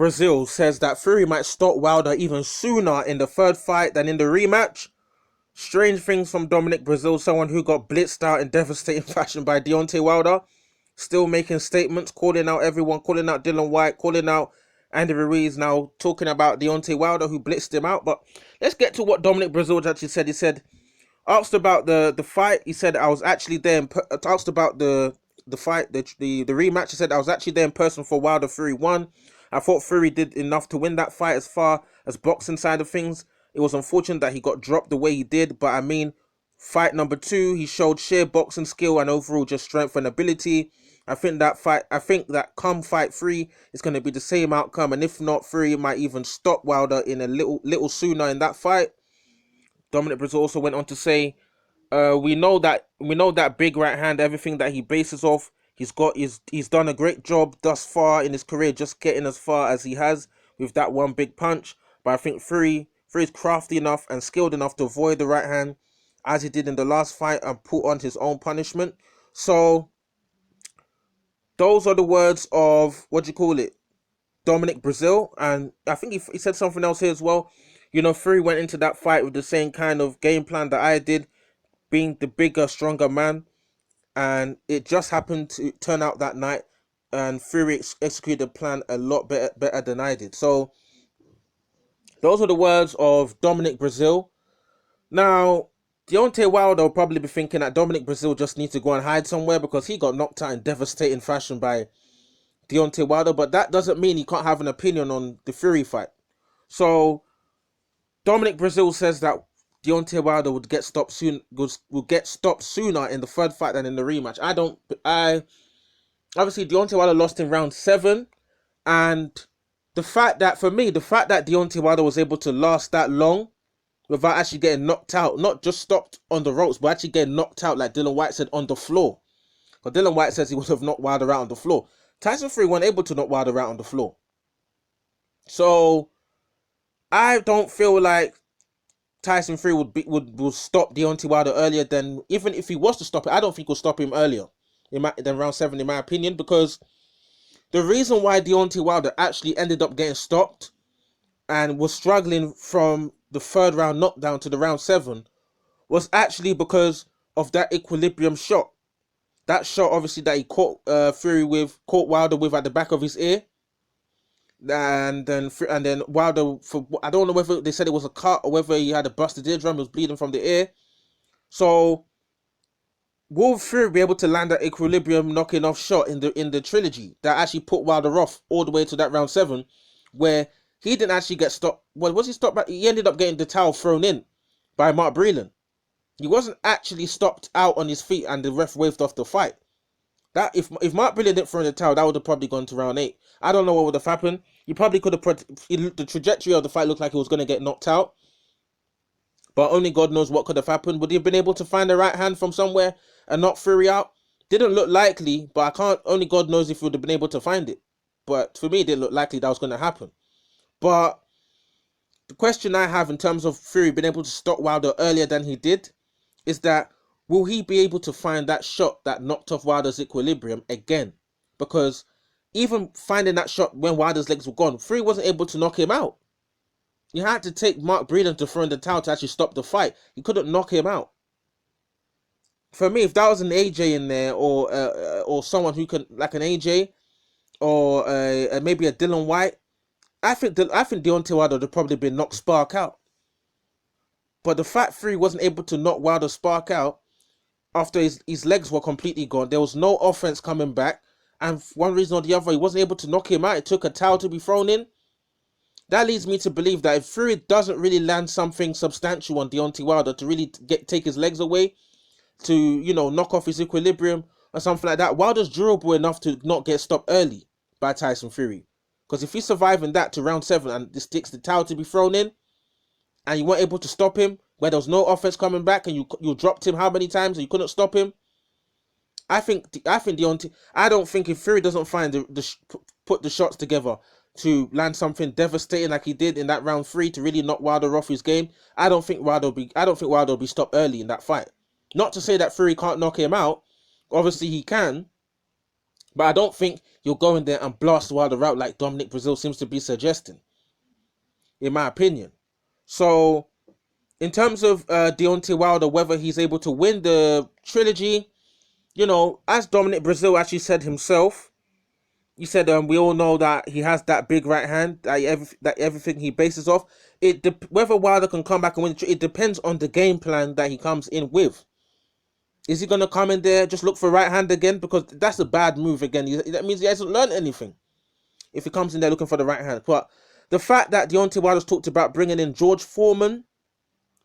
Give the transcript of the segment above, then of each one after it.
Breazeale says that Fury might stop Wilder even sooner in the third fight than in the rematch. Strange things from Dominic Breazeale, someone who got blitzed out in devastating fashion by Deontay Wilder. Still making statements, calling out everyone, calling out Dylan White, calling out Andy Ruiz, now talking about Deontay Wilder who blitzed him out. But let's get to what Dominic Breazeale actually said. He said, asked about the fight, he said, I was actually there. Asked about the fight, the rematch. He said, I was actually there in person for Wilder Fury 1. I thought Fury did enough to win that fight as far as boxing side of things. It was unfortunate that he got dropped the way he did, but I mean, fight number 2, he showed sheer boxing skill and overall just strength and ability. I think that come fight 3 is going to be the same outcome, and if not, Fury might even stop Wilder in a little sooner in that fight. Dominic Breazeale also went on to say, we know that big right hand, everything that he bases off. He's done a great job thus far in his career, just getting as far as he has with that one big punch. But I think Fury's crafty enough and skilled enough to avoid the right hand, as he did in the last fight, and put on his own punishment. So those are the words of, Dominic Breazeale. And I think he said something else here as well. You know, Fury went into that fight with the same kind of game plan that I did, being the bigger, stronger man. And it just happened to turn out that night, and Fury executed the plan a lot better than I did. So those are the words of Dominic Breazeale. Now, Deontay Wilder will probably be thinking that Dominic Breazeale just needs to go and hide somewhere because he got knocked out in devastating fashion by Deontay Wilder. But that doesn't mean he can't have an opinion on the Fury fight. So Dominic Breazeale says that Deontay Wilder would get stopped soon. Will get stopped sooner in the third fight than in the rematch. Obviously Deontay Wilder lost in round 7, and the fact that Deontay Wilder was able to last that long without actually getting knocked out, not just stopped on the ropes, but actually getting knocked out, like Dylan White said, on the floor. Because Dylan White says he would have knocked Wilder out on the floor. Tyson Fury wasn't able to knock Wilder out on the floor. So I don't feel like Tyson Fury would stop Deontay Wilder earlier than, even if he was to stop it, I don't think he'll stop him earlier than round 7, in my opinion, because the reason why Deontay Wilder actually ended up getting stopped and was struggling from the 3rd round knockdown to the round 7 was actually because of that equilibrium shot. That shot, obviously, that he caught Wilder with at the back of his ear. And then Wilder, I don't know whether they said it was a cut or whether he had a busted eardrum, he was bleeding from the ear. So will Fury be able to land that equilibrium knocking off shot in the trilogy that actually put Wilder off all the way to that round 7, where he didn't actually get stopped? Well, was he stopped? He ended up getting the towel thrown in by Mark Breland. He wasn't actually stopped out on his feet and the ref waved off the fight. That if Mark Breland didn't throw in the towel, that would have probably gone to round 8. I don't know what would have happened. You probably could have the trajectory of the fight looked like he was going to get knocked out. But only God knows what could have happened. Would he have been able to find the right hand from somewhere and knock Fury out? Didn't look likely, but only God knows if he would have been able to find it. But for me, it didn't look likely that was going to happen. But the question I have in terms of Fury being able to stop Wilder earlier than he did is that, will he be able to find that shot that knocked off Wilder's equilibrium again? Because even finding that shot when Wilder's legs were gone, Fury wasn't able to knock him out. You had to take Mark Breland to throw in the towel to actually stop the fight. You couldn't knock him out. For me, if that was an AJ in there, or someone who can, like an AJ, or maybe a Dylan White, I think Deontay Wilder would have probably been knocked spark out. But the fact Fury wasn't able to knock Wilder spark out after his legs were completely gone, there was no offense coming back, and for one reason or the other, he wasn't able to knock him out. It took a towel to be thrown in. That leads me to believe that if Fury doesn't really land something substantial on Deontay Wilder to really take his legs away, to, knock off his equilibrium or something like that, Wilder's durable enough to not get stopped early by Tyson Fury. Because if he's surviving that to round 7 and this takes the towel to be thrown in, and you weren't able to stop him, where there was no offense coming back, and you dropped him how many times and you couldn't stop him, I think Deontay. I don't think if Fury doesn't find put the shots together to land something devastating like he did in that round 3 to really knock Wilder off his game, I don't think Wilder will be stopped early in that fight. Not to say that Fury can't knock him out. Obviously he can, But I don't think you'll go in there and blast Wilder out like Dominic Breazeale seems to be suggesting, in my opinion. So, in terms of Deontay Wilder, whether he's able to win the trilogy, as Dominic Breazeale actually said himself, he said we all know that he has that big right hand, that everything he bases off. Whether Wilder can come back and win, it depends on the game plan that he comes in with. Is he going to come in there, just look for right hand again? Because that's a bad move again. That means he hasn't learned anything if he comes in there looking for the right hand. But the fact that Deontay Wilder's talked about bringing in George Foreman,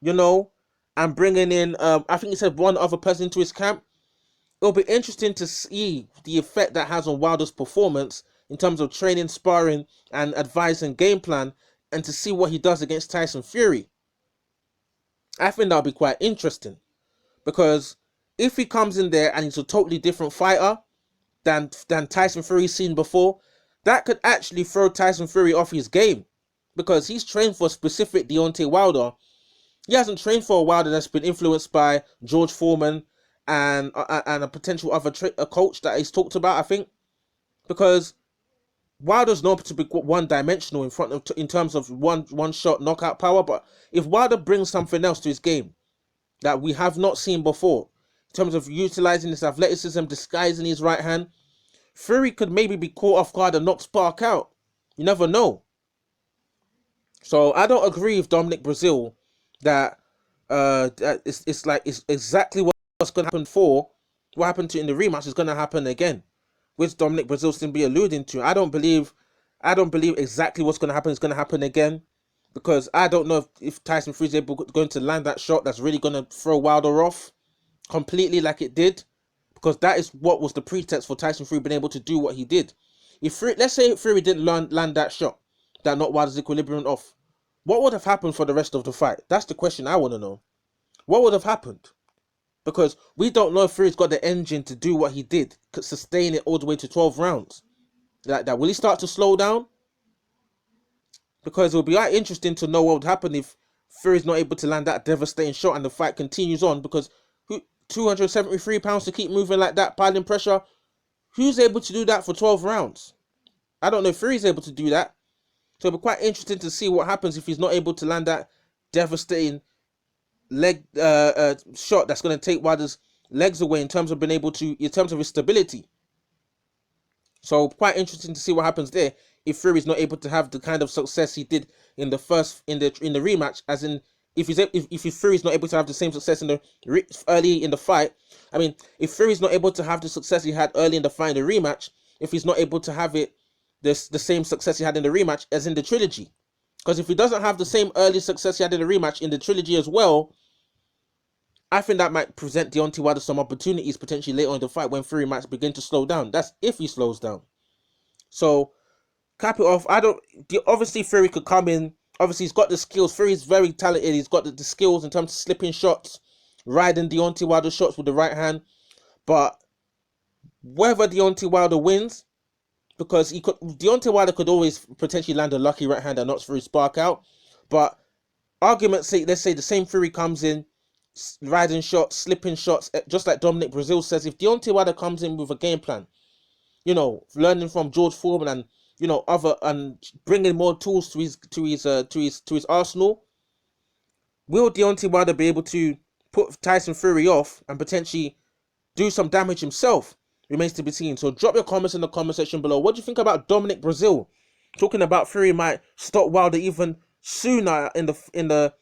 and bringing in, I think he said one other person into his camp, it'll be interesting to see the effect that has on Wilder's performance in terms of training, sparring, and advising game plan, and to see what he does against Tyson Fury. I think that'll be quite interesting, because if he comes in there and he's a totally different fighter than Tyson Fury's seen before, that could actually throw Tyson Fury off his game, because he's trained for a specific Deontay Wilder. He hasn't trained for a Wilder that's been influenced by George Foreman and a potential other a coach that he's talked about, I think, because Wilder's known to be one-dimensional in terms of one-shot knockout power. But if Wilder brings something else to his game that we have not seen before, in terms of utilizing his athleticism, disguising his right hand, Fury could maybe be caught off guard and knock Spark out. You never know. So I don't agree with Dominic Breazeale that it's exactly what's going to happen what happened to in the rematch is going to happen again, which Dominic Breazeale seems to be alluding to. I don't believe exactly what's going to happen is going to happen again, because I don't know if Tyson Fury is going to land that shot that's really going to throw Wilder off completely like it did, because that is what was the pretext for Tyson Fury being able to do what he did. Let's say Fury didn't land that shot that knocked Wilder's equilibrium off, what would have happened for the rest of the fight? That's the question I want to know. What would have happened? Because we don't know if Fury's got the engine to do what he did, could sustain it all the way to 12 rounds. Like that, will he start to slow down? Because it would be interesting to know what would happen if Fury's not able to land that devastating shot and the fight continues on. Because 273 pounds to keep moving like that, piling pressure, who's able to do that for 12 rounds? I don't know if Fury's able to do that. So it'll be quite interesting to see what happens if he's not able to land that devastating leg shot that's going to take Wilder's legs away in terms of his stability. So quite interesting to see what happens there if Fury's not able to have the kind of success he did in the rematch, as in if Fury's not able to have the same success early in the fight. I mean, if Fury's not able to have the success he had early in the fight in the rematch, if he's not able to have the same success he had in the rematch as in the trilogy. Because if he doesn't have the same early success he had in the rematch in the trilogy as well, I think that might present Deontay Wilder some opportunities potentially later on in the fight when Fury might begin to slow down. That's if he slows down. So, cap it off. Obviously Fury could come in. Obviously he's got the skills. Fury's very talented. He's got the skills in terms of slipping shots, riding Deontay Wilder's shots with the right hand. But whether Deontay Wilder wins, because Deontay Wilder could always potentially land a lucky right hand that knocks Fury Spark out. But argument's sake, let's say the same Fury comes in, riding shots, slipping shots, just like Dominic Breazeale says. If Deontay Wilder comes in with a game plan, learning from George Foreman and and bringing more tools to his arsenal, will Deontay Wilder be able to put Tyson Fury off and potentially do some damage himself? Remains to be seen. So drop your comments in the comment section below. What do you think about Dominic Breazeale talking about Fury might stop Wilder even sooner in the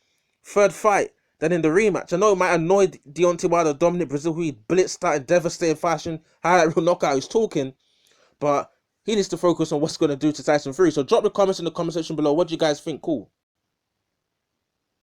third fight than in the rematch? I know it might annoy Deontay Wilder, Dominic Breazeale, who he blitzed out in devastating fashion, highlight reel knockout, he's talking, but he needs to focus on what's going to do to Tyson Fury. So drop your comments in the comment section below. What do you guys think? Cool.